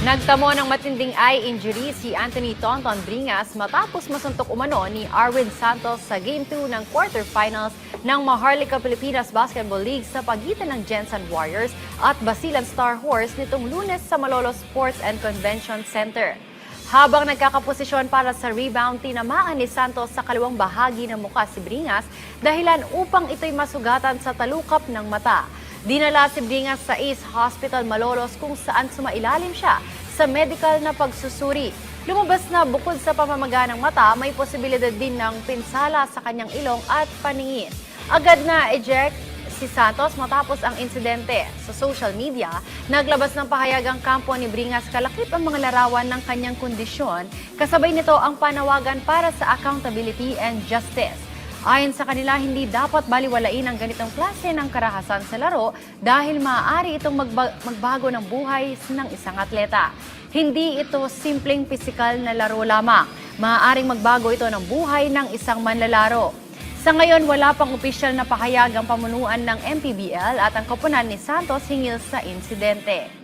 Nagtamo ng matinding eye injury si Anthony Tonton Bringas matapos masuntok umano ni Arwin Santos sa Game 2 ng quarterfinals ng Maharlika Pilipinas Basketball League sa pagitan ng Gensan Warriors at Basilan Star Horse nitong Lunes sa Malolos Sports and Convention Center. Habang nagkakaposisyon para sa rebound, tinamaan ni Santos sa kaliwang bahagi ng mukha si Bringas dahilan upang ito'y masugatan sa talukap ng mata. Dinala si Bringas sa Ace Hospital Malolos kung saan sumailalim siya sa medical na pagsusuri. Lumabas na bukod sa pamamaga ng mata, may posibilidad din ng pinsala sa kanyang ilong at paningin. Agad na eject si Santos matapos ang insidente. Sa social media, naglabas ng pahayag ang kampo ni Bringas kalakip ang mga larawan ng kanyang kondisyon. Kasabay nito ang panawagan para sa accountability and justice. Ayon sa kanila, hindi dapat baliwalain ang ganitong klase ng karahasan sa laro dahil maaari itong magbago ng buhay ng isang atleta. Hindi ito simpleng pisikal na laro lamang. Maaaring magbago ito ng buhay ng isang manlalaro. Sa ngayon, wala pang opisyal na pahayag ang pamunuan ng MPBL at ang koponan ni Santos hingil sa insidente.